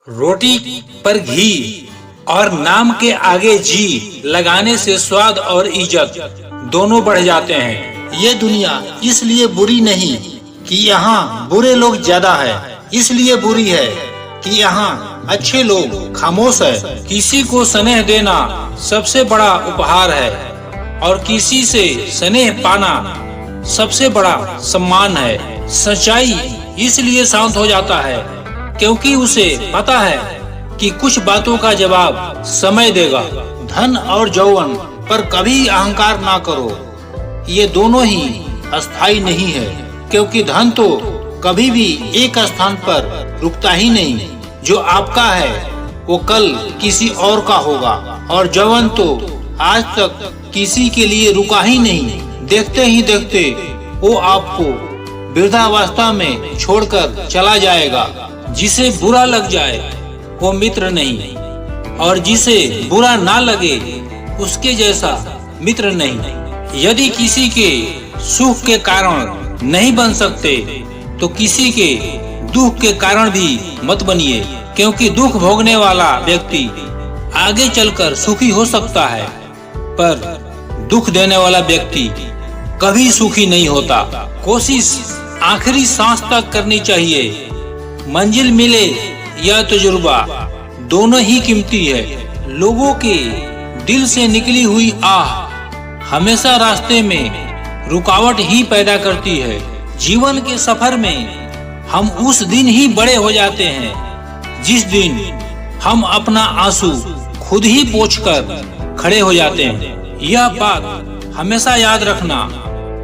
रोटी पर घी और नाम के आगे जी लगाने से स्वाद और इज्जत दोनों बढ़ जाते हैं। ये दुनिया इसलिए बुरी नहीं कि यहाँ बुरे लोग ज्यादा है, इसलिए बुरी है कि यहाँ अच्छे लोग खामोश है। किसी को स्नेह देना सबसे बड़ा उपहार है और किसी से स्नेह पाना सबसे बड़ा सम्मान है। सच्चाई इसलिए शांत हो जाता है क्योंकि उसे पता है कि कुछ बातों का जवाब समय देगा। धन और यौवन पर कभी अहंकार ना करो, ये दोनों ही अस्थाई नहीं है, क्योंकि धन तो कभी भी एक स्थान पर रुकता ही नहीं। जो आपका है वो कल किसी और का होगा और यौवन तो आज तक किसी के लिए रुका ही नहीं। देखते ही देखते वो आपको वृद्धावस्था में छोड़कर चला जाएगा। जिसे बुरा लग जाए वो मित्र नहीं और जिसे बुरा ना लगे उसके जैसा मित्र नहीं। यदि किसी के सुख के कारण नहीं बन सकते तो किसी के दुख के कारण भी मत बनिए, क्योंकि दुख भोगने वाला व्यक्ति आगे चलकर सुखी हो सकता है, पर दुख देने वाला व्यक्ति कभी सुखी नहीं होता। कोशिश आखिरी सांस तक करनी चाहिए। मंजिल मिले या तजुर्बा, दोनों ही कीमती है। लोगों के दिल से निकली हुई आह हमेशा रास्ते में रुकावट ही पैदा करती है। जीवन के सफर में हम उस दिन ही बड़े हो जाते हैं जिस दिन हम अपना आंसू खुद ही पोंछकर खड़े हो जाते हैं। यह बात हमेशा याद रखना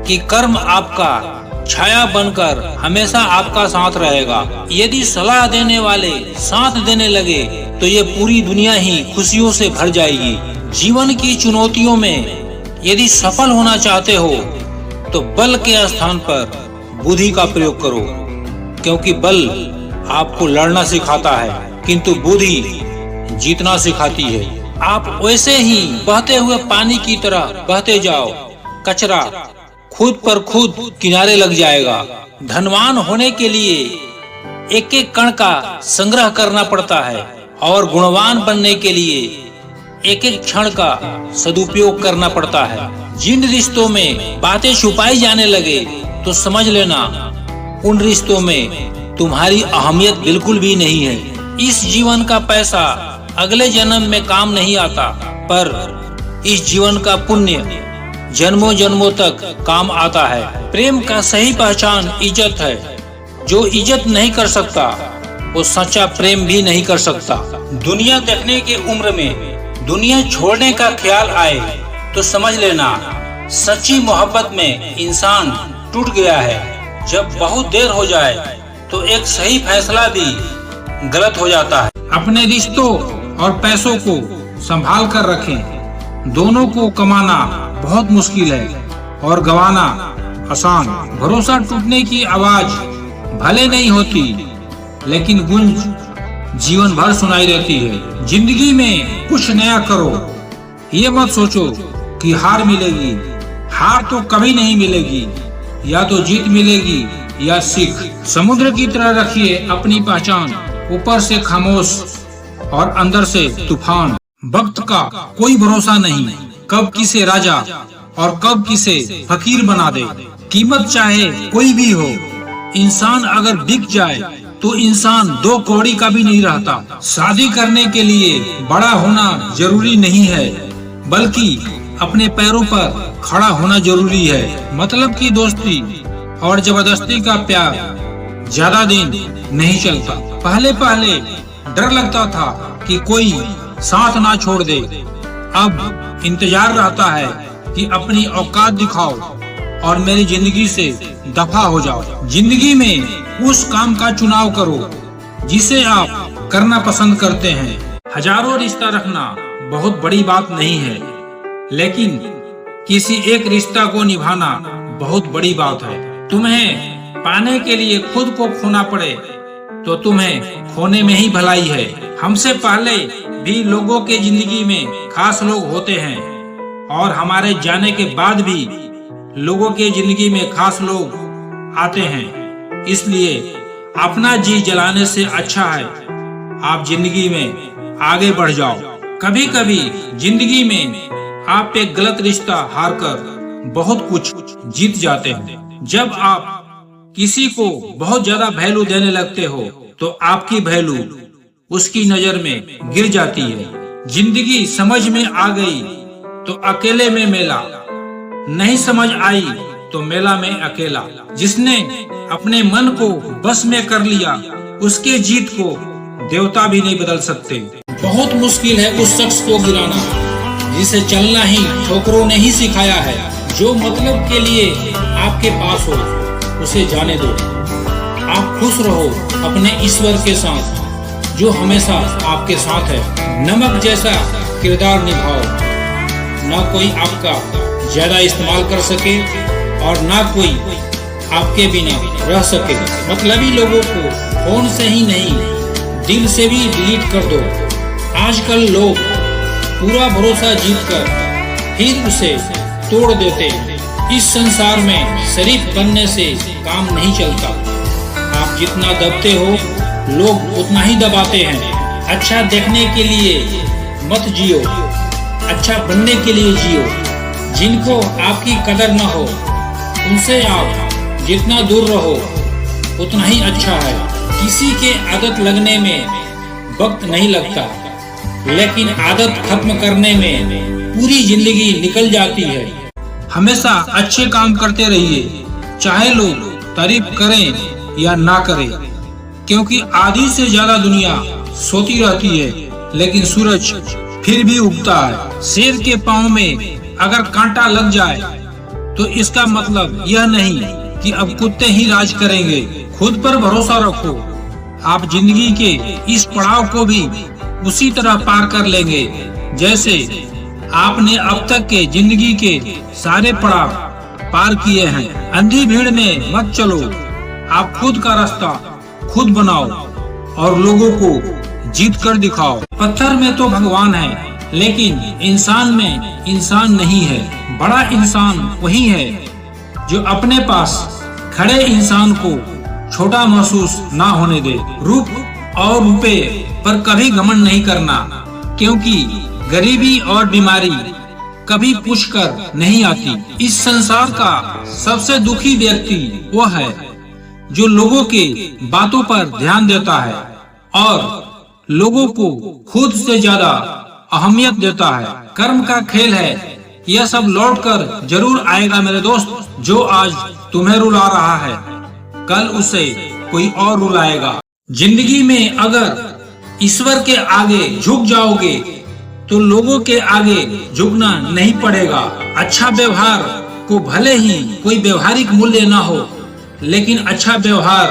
कि कर्म आपका छाया बनकर हमेशा आपका साथ रहेगा। यदि सलाह देने वाले साथ देने लगे तो ये पूरी दुनिया ही खुशियों से भर जाएगी। जीवन की चुनौतियों में यदि सफल होना चाहते हो तो बल के स्थान पर बुद्धि का प्रयोग करो, क्योंकि बल आपको लड़ना सिखाता है किंतु बुद्धि जीतना सिखाती है। आप वैसे ही बहते हुए पानी की तरह बहते जाओ, कचरा खुद पर खुद किनारे लग जाएगा। धनवान होने के लिए एक एक कण का संग्रह करना पड़ता है और गुणवान बनने के लिए एक एक क्षण का सदुपयोग करना पड़ता है। जिन रिश्तों में बातें छुपाई जाने लगे तो समझ लेना उन रिश्तों में तुम्हारी अहमियत बिल्कुल भी नहीं है। इस जीवन का पैसा अगले जन्म में काम नहीं आता, पर इस जीवन का पुण्य जन्मों जन्मों तक काम आता है। प्रेम का सही पहचान इज्जत है। जो इज्जत नहीं कर सकता वो सच्चा प्रेम भी नहीं कर सकता। दुनिया देखने की उम्र में दुनिया छोड़ने का ख्याल आए तो समझ लेना सच्ची मोहब्बत में इंसान टूट गया है। जब बहुत देर हो जाए तो एक सही फैसला भी गलत हो जाता है। अपने रिश्तों और पैसों को संभाल कर रखें। दोनों को कमाना बहुत मुश्किल है और गंवाना आसान। भरोसा टूटने की आवाज भले नहीं होती, लेकिन गूंज जीवन भर सुनाई देती है। जिंदगी में कुछ नया करो। ये मत सोचो कि हार मिलेगी। हार तो कभी नहीं मिलेगी, या तो जीत मिलेगी या सीख। समुद्र की तरह रखिए अपनी पहचान, ऊपर से खामोश और अंदर से तूफान। वक्त का कोई भरोसा नहीं, कब किसे राजा और कब किसे फकीर बना दे। कीमत चाहे कोई भी हो, इंसान अगर बिक जाए तो इंसान 2 कौड़ी का भी नहीं रहता। शादी करने के लिए बड़ा होना जरूरी नहीं है, बल्कि अपने पैरों पर खड़ा होना जरूरी है। मतलब की दोस्ती और जबरदस्ती का प्यार ज्यादा दिन नहीं चलता। पहले पहले डर लगता था कि कोई साथ ना छोड़ दे, अब इंतजार रहता है कि अपनी औकात दिखाओ और मेरी जिंदगी से दफा हो जाओ। जिंदगी में उस काम का चुनाव करो जिसे आप करना पसंद करते हैं। हजारों रिश्ता रखना बहुत बड़ी बात नहीं है, लेकिन किसी एक रिश्ता को निभाना बहुत बड़ी बात है। तुम्हें पाने के लिए खुद को खोना पड़े तो तुम्हें खोने में ही भलाई है। हमसे पहले भी लोगों के जिंदगी में खास लोग होते हैं और हमारे जाने के बाद भी लोगों के जिंदगी में खास लोग आते हैं। इसलिए अपना जी जलाने से अच्छा है आप जिंदगी में आगे बढ़ जाओ। कभी कभी जिंदगी में आप एक गलत रिश्ता हारकर बहुत कुछ जीत जाते हैं। जब आप किसी को बहुत ज्यादा वैल्यू देने लगते हो तो आपकी वैल्यू उसकी नजर में गिर जाती है। जिंदगी समझ में आ गई तो अकेले में मेला, नहीं समझ आई तो मेला में अकेला। जिसने अपने मन को बस में कर लिया उसके जीत को देवता भी नहीं बदल सकते। बहुत मुश्किल है उस शख्स को गिराना जिसे चलना ही ठोकरों ने ही सिखाया है। जो मतलब के लिए आपके पास हो उसे जाने दो। आप खुश रहो अपने ईश्वर के साथ जो हमेशा आपके साथ है। नमक जैसा किरदार निभाओ, ना कोई आपका ज्यादा इस्तेमाल कर सके और ना कोई आपके बिना रह सके। मतलबी लोगों को फोन से ही नहीं दिल से भी डिलीट कर दो। आजकल लोग पूरा भरोसा जीतकर फिर उसे तोड़ देते हैं। इस संसार में शरीफ बनने से काम नहीं चलता। आप जितना दबते हो लोग उतना ही दबाते हैं। अच्छा देखने के लिए मत जियो, अच्छा बनने के लिए जियो। जिनको आपकी कदर न हो उनसे आप जितना दूर रहो उतना ही अच्छा है। किसी के आदत लगने में वक्त नहीं लगता, लेकिन आदत खत्म करने में पूरी जिंदगी निकल जाती है। हमेशा अच्छे काम करते रहिए, चाहे लोग तारीफ करें या ना करें, क्योंकि आधी से ज्यादा दुनिया सोती रहती है लेकिन सूरज फिर भी उगता है। शेर के पाँव में अगर कांटा लग जाए तो इसका मतलब यह नहीं कि अब कुत्ते ही राज करेंगे। खुद पर भरोसा रखो, आप जिंदगी के इस पड़ाव को भी उसी तरह पार कर लेंगे जैसे आपने अब तक के जिंदगी के सारे पड़ाव पार किए हैं। अंधी भीड़ में मत चलो, आप खुद का रास्ता खुद बनाओ और लोगों को जीत कर दिखाओ। पत्थर में तो भगवान है लेकिन इंसान में इंसान नहीं है। बड़ा इंसान वही है जो अपने पास खड़े इंसान को छोटा महसूस ना होने दे। रूप और रुपए पर कभी घमंड नहीं करना, क्योंकि गरीबी और बीमारी कभी पूछकर नहीं आती। इस संसार का सबसे दुखी व्यक्ति वो है जो लोगों के बातों पर ध्यान देता है और लोगों को खुद से ज्यादा अहमियत देता है। कर्म का खेल है, यह सब लौटकर जरूर आएगा मेरे दोस्त। जो आज तुम्हें रुला रहा है कल उसे कोई और रुलाएगा। जिंदगी में अगर ईश्वर के आगे झुक जाओगे तो लोगों के आगे झुकना नहीं पड़ेगा। अच्छा व्यवहार को भले ही कोई व्यवहारिक मूल्य ना हो, लेकिन अच्छा व्यवहार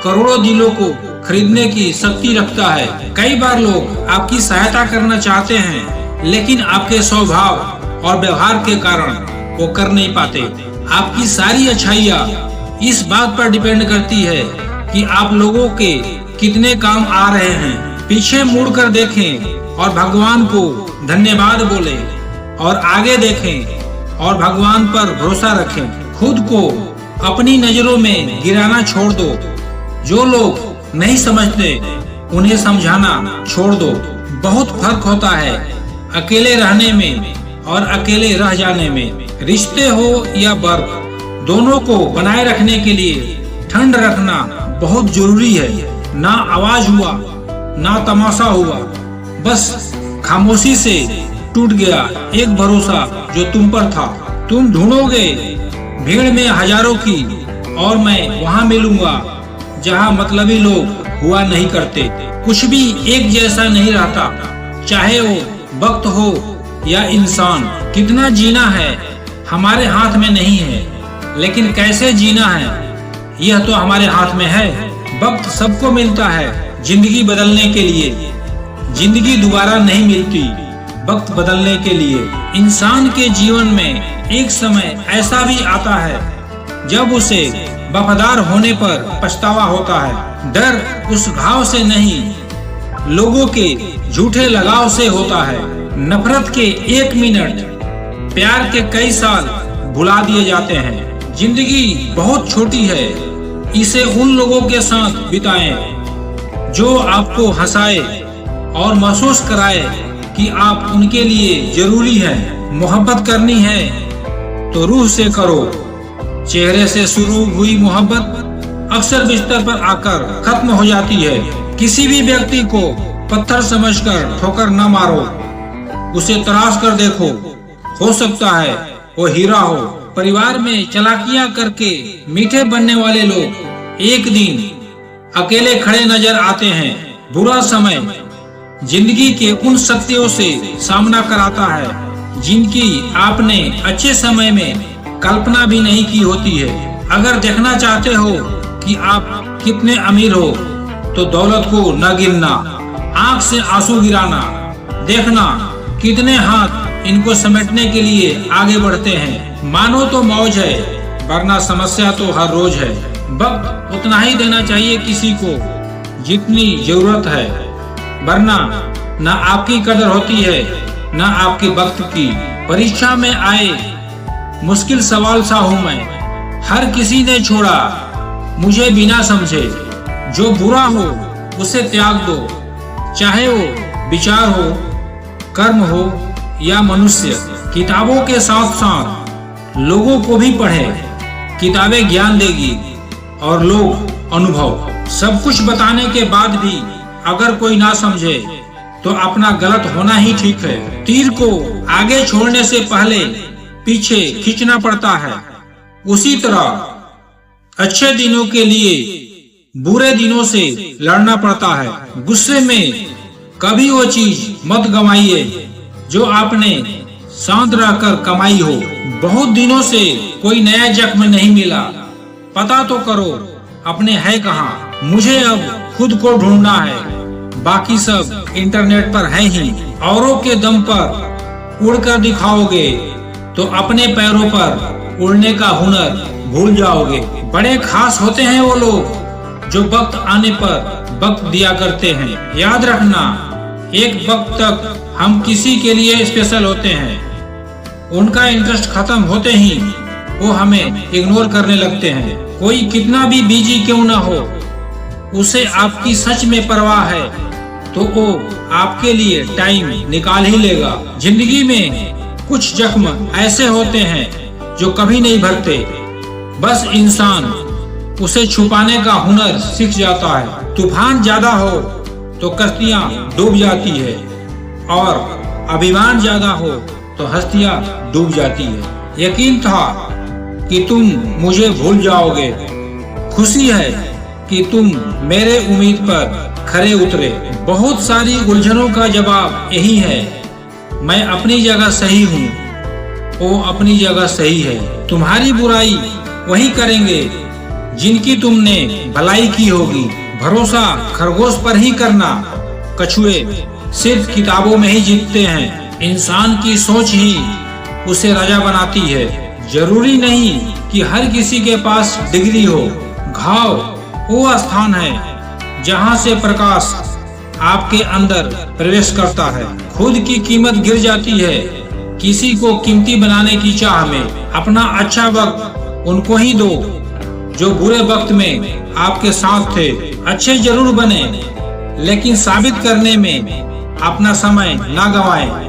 करोड़ों दिलों को खरीदने की शक्ति रखता है। कई बार लोग आपकी सहायता करना चाहते हैं लेकिन आपके स्वभाव और व्यवहार के कारण वो कर नहीं पाते। आपकी सारी अच्छाइयाँ इस बात पर डिपेंड करती है कि आप लोगों के कितने काम आ रहे हैं। पीछे मुड़कर देखें और भगवान को धन्यवाद बोले और आगे देखें और भगवान पर भरोसा रखें। खुद को अपनी नजरों में गिराना छोड़ दो। जो लोग नहीं समझते उन्हें समझाना छोड़ दो। बहुत फर्क होता है अकेले रहने में और अकेले रह जाने में। रिश्ते हो या बर्फ, दोनों को बनाए रखने के लिए ठंड रखना बहुत जरूरी है। ना आवाज हुआ ना तमाशा हुआ, बस खामोशी से टूट गया एक भरोसा जो तुम पर था। तुम ढूंढोगे भीड़ में हजारों की और मैं वहाँ मिलूंगा जहाँ मतलबी लोग हुआ नहीं करते। कुछ भी एक जैसा नहीं रहता, चाहे वो वक्त हो या इंसान। कितना जीना है हमारे हाथ में नहीं है, लेकिन कैसे जीना है यह तो हमारे हाथ में है। वक्त सबको मिलता है जिंदगी बदलने के लिए, जिंदगी दोबारा नहीं मिलती वक्त बदलने के लिए। इंसान के जीवन में एक समय ऐसा भी आता है जब उसे वफादार होने पर पछतावा होता है। डर उस घाव से नहीं, लोगों के झूठे लगाव से होता है। नफरत के 1 मिनट, प्यार के कई साल भुला दिए जाते हैं। जिंदगी बहुत छोटी है, इसे उन लोगों के साथ बिताएं जो आपको हंसाए और महसूस कराए कि आप उनके लिए जरूरी हैं। मोहब्बत करनी है तो रूह से करो। चेहरे से शुरू हुई मोहब्बत अक्सर बिस्तर पर आकर खत्म हो जाती है। किसी भी व्यक्ति को पत्थर समझकर ठोकर न मारो, उसे तराश कर देखो, हो सकता है वो हीरा हो। परिवार में चालाकियां करके मीठे बनने वाले लोग एक दिन अकेले खड़े नजर आते हैं। बुरा समय जिंदगी के उन सत्यों से सामना कराता है जिनकी आपने अच्छे समय में कल्पना भी नहीं की होती है। अगर देखना चाहते हो कि आप कितने अमीर हो तो दौलत को न गिनना, आंख से आंसू गिराना, देखना कितने हाथ इनको समेटने के लिए आगे बढ़ते हैं। मानो तो मौज है, वरना समस्या तो हर रोज है। वक्त उतना ही देना चाहिए किसी को जितनी जरूरत है, वरना न आपकी कदर होती है न आपके वक्त की। परीक्षा में आए मुश्किल सवाल सा हूँ मैं, हर किसी ने छोड़ा मुझे बिना समझे। जो बुरा हो उसे त्याग दो, चाहे वो विचार हो, कर्म हो या मनुष्य। किताबों के साथ साथ लोगों को भी पढ़े। किताबें ज्ञान देगी और लोग अनुभव। सब कुछ बताने के बाद भी अगर कोई ना समझे तो अपना गलत होना ही ठीक है। तीर को आगे छोड़ने से पहले पीछे खींचना पड़ता है। उसी तरह अच्छे दिनों के लिए बुरे दिनों से लड़ना पड़ता है। गुस्से में कभी वो चीज मत गंवाइए जो आपने शांत रहकर कमाई हो। बहुत दिनों से कोई नया जख्म नहीं मिला, पता तो करो अपने है कहाँ। मुझे अब खुद को ढूंढना है, बाकी सब इंटरनेट पर है ही। औरों के दम पर उड़कर दिखाओगे तो अपने पैरों पर उड़ने का हुनर भूल जाओगे। बड़े खास होते हैं वो लोग जो वक्त आने पर वक्त दिया करते हैं। याद रखना, एक वक्त तक हम किसी के लिए स्पेशल होते हैं, उनका इंटरेस्ट खत्म होते ही वो हमें इग्नोर करने लगते हैं। कोई कितना भी बिजी क्यों ना हो, उसे आपकी सच में परवाह है तो वो आपके लिए टाइम निकाल ही लेगा। जिंदगी में कुछ जख्म ऐसे होते हैं जो कभी नहीं भरते, बस इंसान उसे छुपाने का हुनर सीख जाता है। तूफान ज्यादा हो तो कश्तियां डूब जाती है और अभिमान ज्यादा हो तो हस्तियां डूब जाती है। यकीन था कि तुम मुझे भूल जाओगे, खुशी है कि तुम मेरे उम्मीद पर खरे उतरे। बहुत सारी उलझनों का जवाब यही है, मैं अपनी जगह सही हूँ, वो अपनी जगह सही है। तुम्हारी बुराई वही करेंगे जिनकी तुमने भलाई की होगी। भरोसा खरगोश पर ही करना, कछुए सिर्फ किताबों में ही जीतते हैं। इंसान की सोच ही उसे राजा बनाती है। जरूरी नहीं कि हर किसी के पास डिग्री हो। घाव वो स्थान है जहाँ से प्रकाश आपके अंदर प्रवेश करता है। खुद की कीमत गिर जाती है किसी को कीमती बनाने की चाह में। अपना अच्छा वक्त उनको ही दो जो बुरे वक्त में आपके साथ थे। अच्छे जरूर बने, लेकिन साबित करने में अपना समय ना गंवाएं।